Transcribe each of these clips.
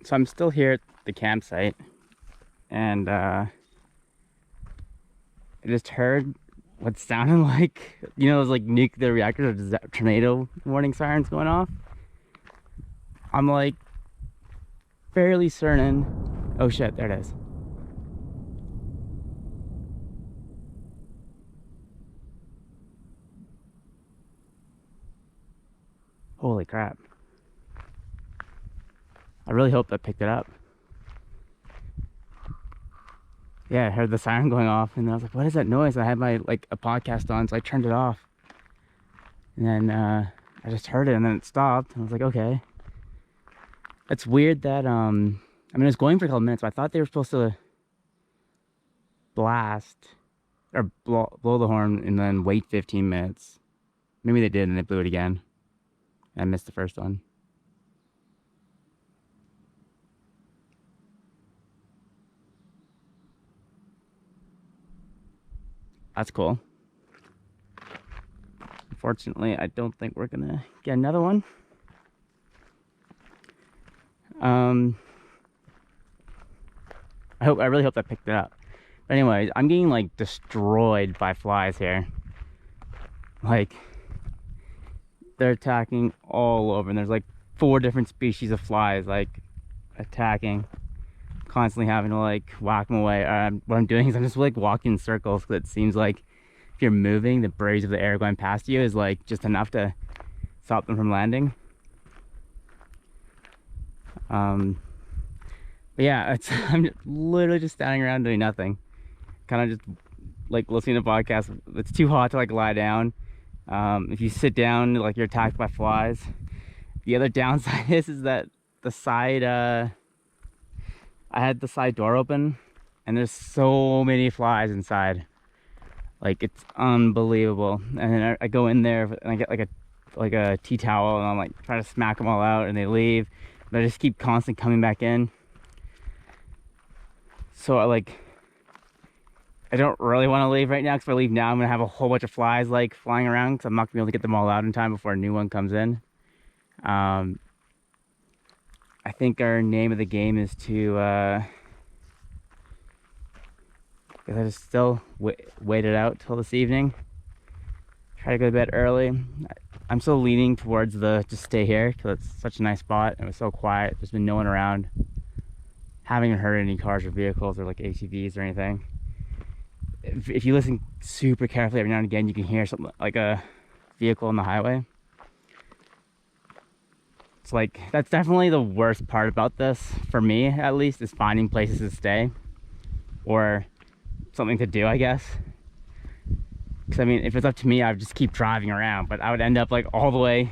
So I'm still here at the campsite, and I just heard what sounded like, those like nuclear reactors or tornado warning sirens going off. I'm like fairly certain. Oh shit, there it is. Holy crap. I really hope that picked it up. Yeah, I heard the siren going off, and I was like, what is that noise? I had my, a podcast on, so I turned it off. And then I just heard it, and then it stopped. And I was like, okay. It's weird that, I mean, it was going for a couple minutes, but I thought they were supposed to blast, or blow the horn, and then wait 15 minutes. Maybe they did, and they blew it again. I missed the first one. That's cool. Unfortunately, I don't think we're gonna get another one. I really hope that picked it up. But anyway, I'm getting like destroyed by flies here. Like, they're attacking all over, and there's like 4 different species of flies like attacking. Constantly having to like whack them away. What I'm doing is I'm just like walking in circles, because it seems like if you're moving, the breeze of the air going past you is like just enough to stop them from landing. But yeah, I'm literally just standing around doing nothing, kind of just like listening to podcasts. It's too hot to like lie down. If you sit down, like, you're attacked by flies. The other downside is that the side I had the side door open, and there's so many flies inside. Like, it's unbelievable. And then I go in there and I get like a tea towel, and I'm like trying to smack them all out, and they leave, but I just keep constantly coming back in. So I don't really want to leave right now, because if I leave now, I'm gonna have a whole bunch of flies like flying around, because I'm not gonna be able to get them all out in time before a new one comes in. I think our name of the game is to because I just still wait it out till this evening. Try to go to bed early. I'm still leaning towards just stay here, because it's such a nice spot and it was so quiet. There's been no one around. Haven't heard any cars or vehicles or like ATVs or anything. If you listen super carefully, every now and again you can hear something like a vehicle on the highway. It's like, that's definitely the worst part about this, for me at least, is finding places to stay or something to do, I guess. Because I mean, if it's up to me, I would just keep driving around, but I would end up like all the way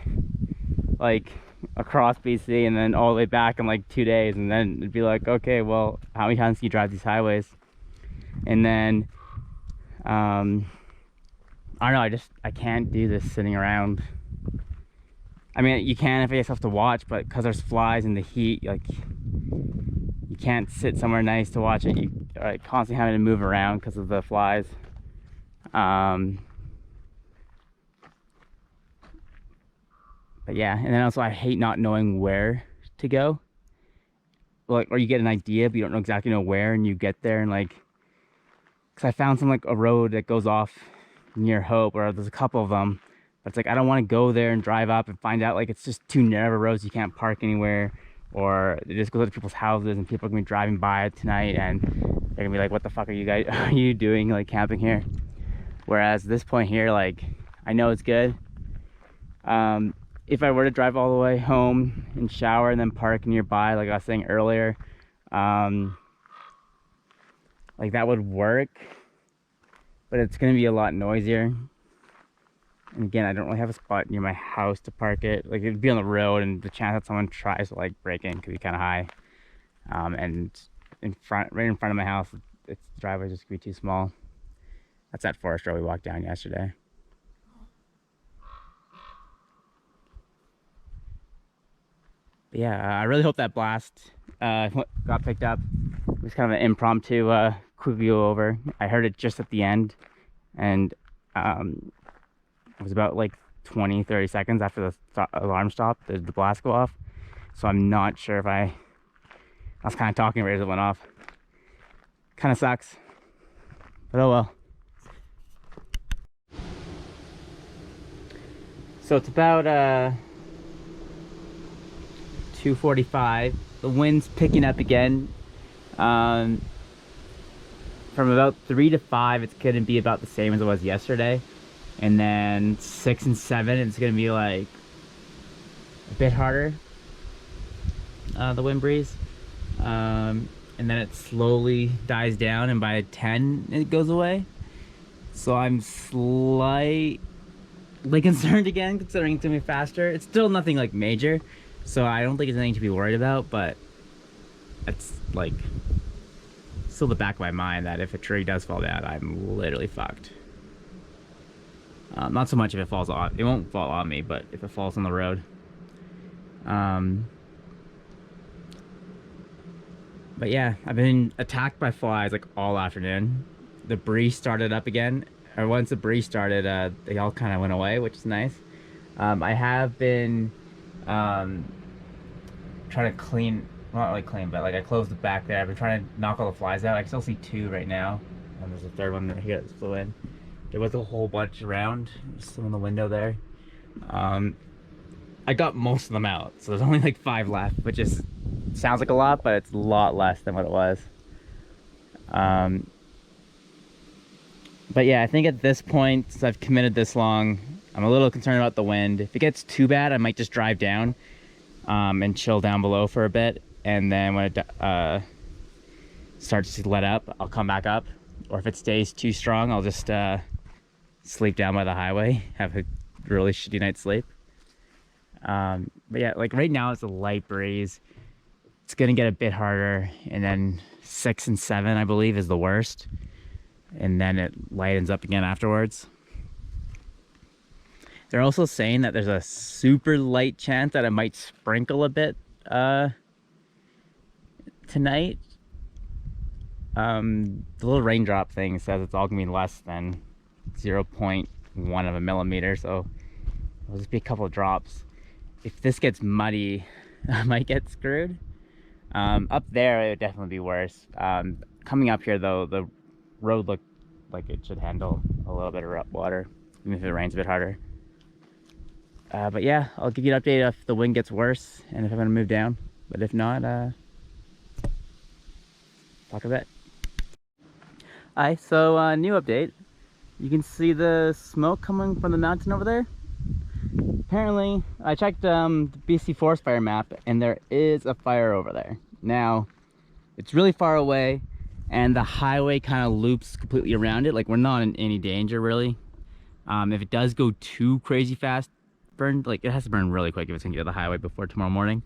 like across BC and then all the way back in like 2 days, and then it'd be like, okay, well, how many times can you drive these highways? And then I don't know, I can't do this sitting around. I mean, you can if you have to watch, but because there's flies in the heat, like, you can't sit somewhere nice to watch it. You are like constantly having to move around because of the flies. But yeah, and then also I hate not knowing where to go. Like, or you get an idea, but you don't know exactly where, and you get there and like, because I found some like a road that goes off near Hope, or there's a couple of them. But it's like, I don't want to go there and drive up and find out like it's just too narrow roads, you can't park anywhere, or it just goes to people's houses and people are gonna be driving by it tonight and they're gonna be like, what the fuck are you guys are you doing, like, camping here? Whereas this point here, like, I know it's good. If I were to drive all the way home and shower and then park nearby, like I was saying earlier, like, that would work, but it's gonna be a lot noisier. And again, I don't really have a spot near my house to park it. Like, it'd be on the road, and the chance that someone tries to like break in could be kind of high. And right in front of my house, the driveway just could be too small. That's that Forest Ramble we walked down yesterday. But yeah, I really hope that blast got picked up. It was kind of an impromptu quick go over. I heard it just at the end, and it was about like 20-30 seconds after the alarm stopped, the blast go off. So I'm not sure if I I was kind of talking right as it went off. Kind of sucks, but oh well. So it's about 2:45. The wind's picking up again. From about 3 to 5, it's gonna be about the same as it was yesterday, and then 6 and 7, it's gonna be like a bit harder. The wind breeze, and then it slowly dies down, and by 10 it goes away. So I'm slightly concerned again, considering it's gonna be faster. It's still nothing like major, so I don't think it's anything to be worried about, but it's like still the back of my mind that if a tree does fall down, I'm literally fucked. Not so much if it falls on, it won't fall on me, but if it falls on the road. But yeah, I've been attacked by flies like all afternoon. The breeze started up again, or once the breeze started, they all kind of went away, which is nice. I have been trying to clean, not really clean, but like I closed the back there. I've been trying to knock all the flies out. I can still see 2 right now, and there's a 3rd one right here that flew in. There was a whole bunch around, some in the window there. I got most of them out, so there's only like 5 left, which is sounds like a lot, but it's a lot less than what it was. But yeah, I think at this point, since I've committed this long, I'm a little concerned about the wind. If it gets too bad, I might just drive down and chill down below for a bit, and then when it starts to let up, I'll come back up. Or if it stays too strong, I'll just sleep down by the highway, have a really shitty night's sleep. But yeah, like right now it's a light breeze. It's gonna get a bit harder, and then 6 and 7 I believe is the worst, and then it lightens up again afterwards. They're also saying that there's a super light chance that it might sprinkle a bit tonight. The little raindrop thing says it's all gonna be less than 0.1 of a millimeter, so it'll just be a couple of drops. If this gets muddy, I might get screwed. Up there it would definitely be worse. Coming up here though, the road looked like it should handle a little bit of water, even if it rains a bit harder. But yeah, I'll give you an update if the wind gets worse and if I'm gonna move down. But if not, talk a bit. Alright, so new update. You can see the smoke coming from the mountain over there. Apparently, I checked the BC forest fire map, and there is a fire over there. Now, it's really far away, and the highway kind of loops completely around it. Like, we're not in any danger, really. If it does go too crazy fast, it has to burn really quick if it's gonna get to the highway before tomorrow morning.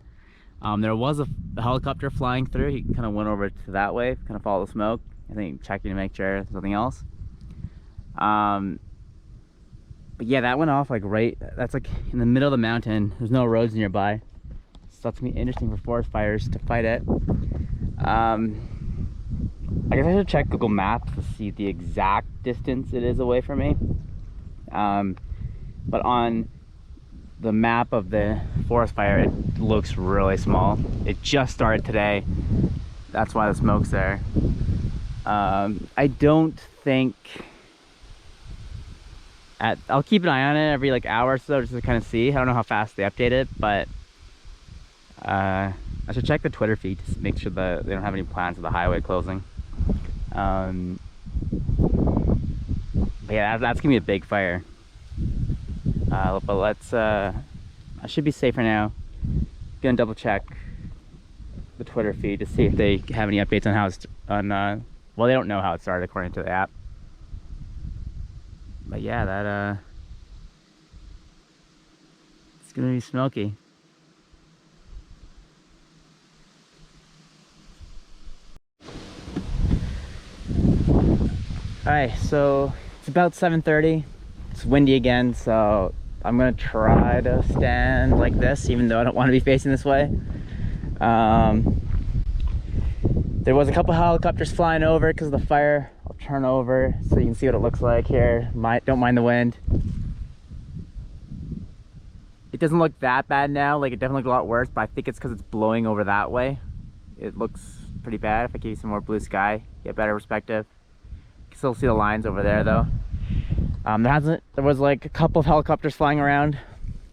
There was a helicopter flying through. He kind of went over to that way, kind of follow the smoke. I think checking to make sure there's nothing else. But yeah, that went off like that's like in the middle of the mountain. There's no roads nearby, so that's gonna be interesting for forest fires to fight it. I guess I should check Google Maps to see the exact distance it is away from me. But on the map of the forest fire, it looks really small. It just started today. That's why the smoke's there. I don't think... I'll keep an eye on it every like hour or so just to kind of see. I don't know how fast they update it, but I should check the Twitter feed to make sure that they don't have any plans of the highway closing. But yeah, that's gonna be a big fire. But let's I should be safe for now. Gonna double check the Twitter feed to see if they have any updates on how it's well, they don't know how it started according to the app. But yeah, that it's gonna be smoky. Alright, so it's about 7:30. It's windy again, so I'm gonna try to stand like this, even though I don't want to be facing this way. There was a couple helicopters flying over because of the fire. I'll turn over so you can see what it looks like here. Don't mind the wind. It doesn't look that bad now. Like, it definitely looked a lot worse, but I think it's because it's blowing over that way. it looks pretty bad. If I give you some more blue sky, get better perspective. You can still see the lines over there though. There was like a couple of helicopters flying around.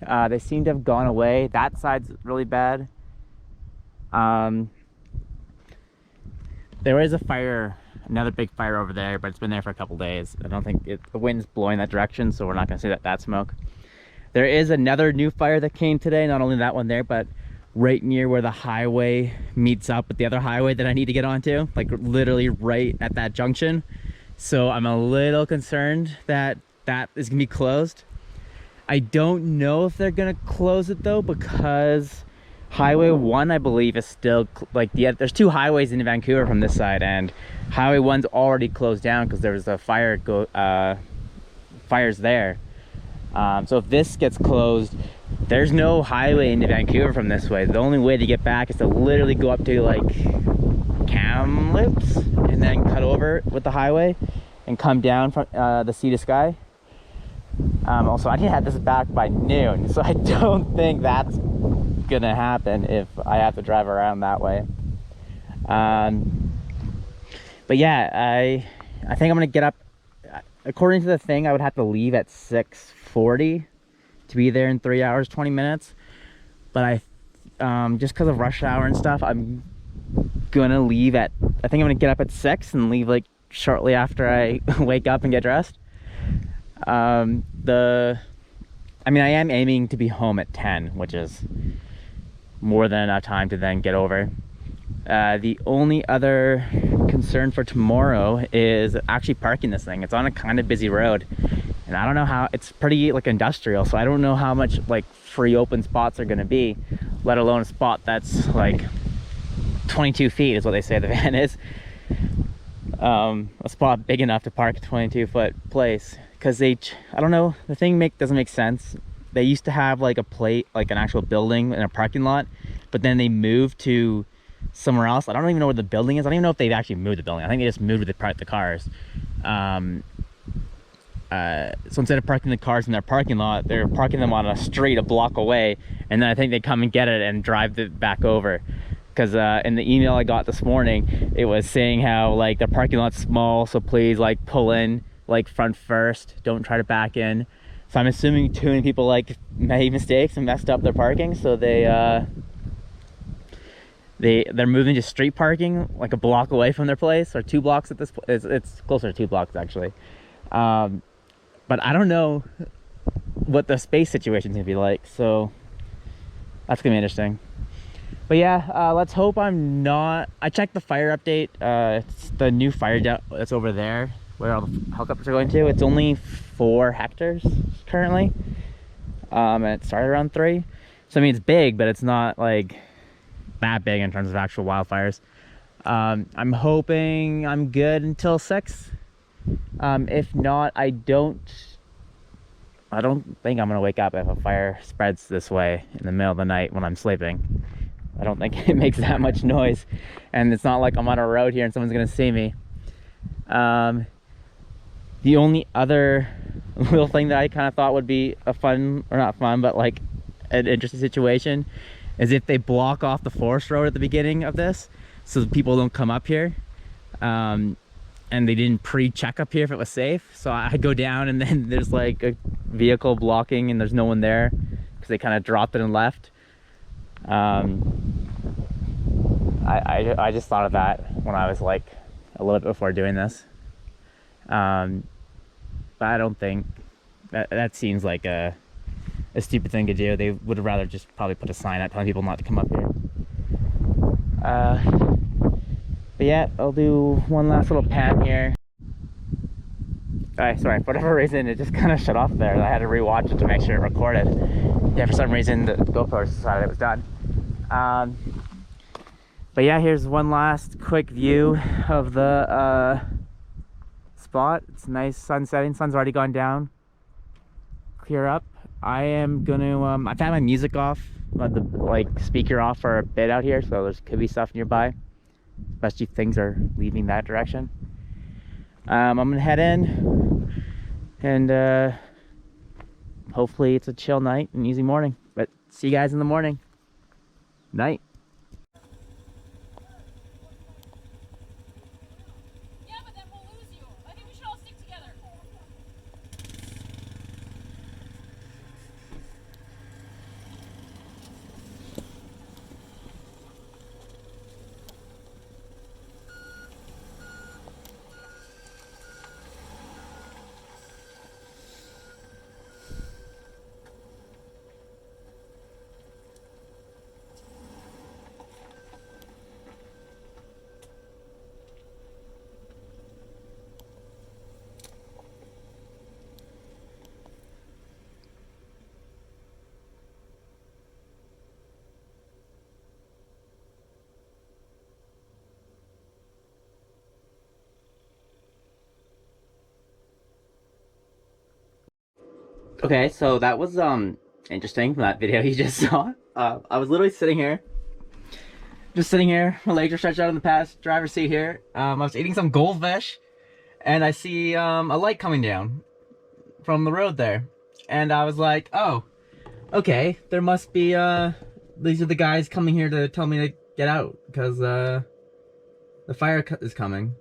They seem to have gone away. That side's really bad. There is a fire, another big fire over there, but it's been there for a couple days. I don't think the wind's blowing that direction, so we're not gonna see that smoke. There is another new fire that came today, not only that one there, but right near where the highway meets up with the other highway that I need to get onto, like literally right at that junction. So I'm a little concerned that that is gonna be closed. I don't know if they're gonna close it though, because Highway 1, I believe, is still like there's two highways in Vancouver from this side, and Highway 1's already closed down because there was a fires there. So if this gets closed, there's no highway into Vancouver from this way. The only way to get back is to literally go up to like Kamloops and then cut over with the highway and come down from the Sea to Sky. Also, I need to have this back by noon, so I don't think that's gonna happen if I have to drive around that way. But yeah, I think I'm gonna get up. According to the thing, I would have to leave at 6:40 to be there in 3 hours 20 minutes. But I just because of rush hour and stuff, I'm gonna leave at, I think I'm gonna get up at 6 and leave like shortly after I wake up and get dressed. I mean, I am aiming to be home at 10, which is more than enough time to then get over. The only other concern for tomorrow is actually parking this thing. It's on a kind of busy road, and I don't know how, it's pretty like industrial, so I don't know how much like free open spots are going to be, let alone a spot that's like 22 feet is what they say the van is. A spot big enough to park a 22-foot place, because I don't know, the thing doesn't make sense. They used to have like an actual building in a parking lot, but then they moved to somewhere else. I don't even know where the building is. I don't even know if they've actually moved the building. I think they just moved where they parked the cars. So instead of parking the cars in their parking lot, they're parking them on a street a block away, and then I think they come and get it and drive it back over. Because in the email I got this morning, it was saying how like the parking lot's small, so please like pull in like front first, don't try to back in. So I'm assuming too many people like made mistakes and messed up their parking, so they're moving to street parking like a block away from their place, or 2 blocks at this point. It's closer to 2 blocks actually. But I don't know what the space situation's gonna be like, so that's gonna be interesting. But yeah, let's hope I'm not. I checked the fire update. It's the new fire that's over there where all the helicopters are going to. It's only 4 hectares currently, and it started around 3. So I mean, it's big, but it's not like that big in terms of actual wildfires. I'm hoping I'm good until 6. If not, I don't think I'm gonna wake up if a fire spreads this way in the middle of the night when I'm sleeping. I don't think it makes that much noise, and it's not like I'm on a road here and someone's gonna see me. The only other little thing that I kind of thought would be a fun, or not fun, but like an interesting situation, is if they block off the forest road at the beginning of this so people don't come up here, and they didn't pre-check up here if it was safe. So I go down and then there's like a vehicle blocking and there's no one there because they kind of dropped it and left. I just thought of that when I was like a little bit before doing this. But I don't think that seems like a stupid thing to do. They would have rather just probably put a sign out telling people not to come up here. But yeah, I'll do one last little pan here. Sorry, for whatever reason it just kind of shut off there. I had to rewatch it to make sure it recorded. Yeah, for some reason the GoPro decided it was done. But yeah, here's one last quick view of the spot. It's nice, sun setting. Sun's already gone down. Clear up. I am gonna I've had my music off, the like speaker off for a bit out here, so there's could be stuff nearby, especially if things are leaving that direction. I'm gonna head in, and hopefully it's a chill night and easy morning. But see you guys in the morning. Night. Okay, so that was interesting from that video you just saw. I was literally sitting here, my legs are stretched out in the past driver's seat here. I was eating some goldfish, and I see a light coming down from the road there, and I was like, oh, okay, there must be these are the guys coming here to tell me to get out because the fire is coming.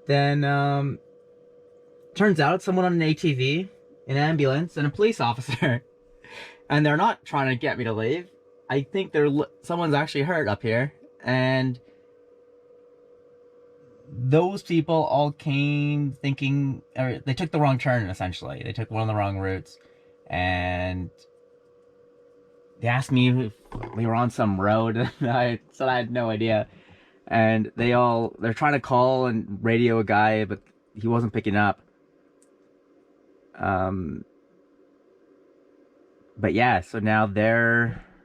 Then turns out it's someone on an ATV, an ambulance, and a police officer. And they're not trying to get me to leave. I think someone's actually hurt up here. And those people all came thinking, or they took the wrong turn, essentially. They took one of the wrong routes. And they asked me if we were on some road. And I said I had no idea. And they're trying to call and radio a guy, but he wasn't picking up. But yeah, so now and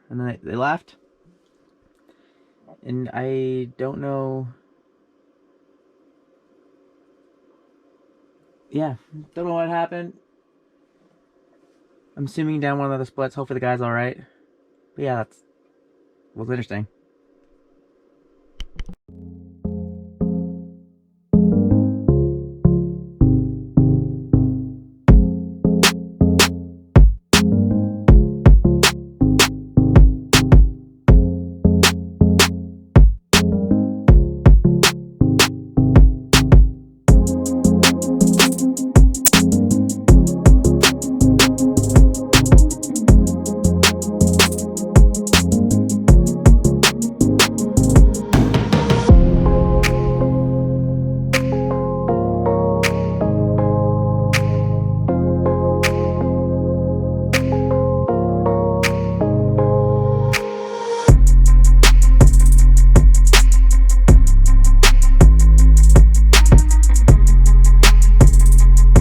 then they left. And I don't know. Yeah, don't know what happened. I'm assuming down one of the splits. Hopefully the guy's alright. But yeah, was interesting.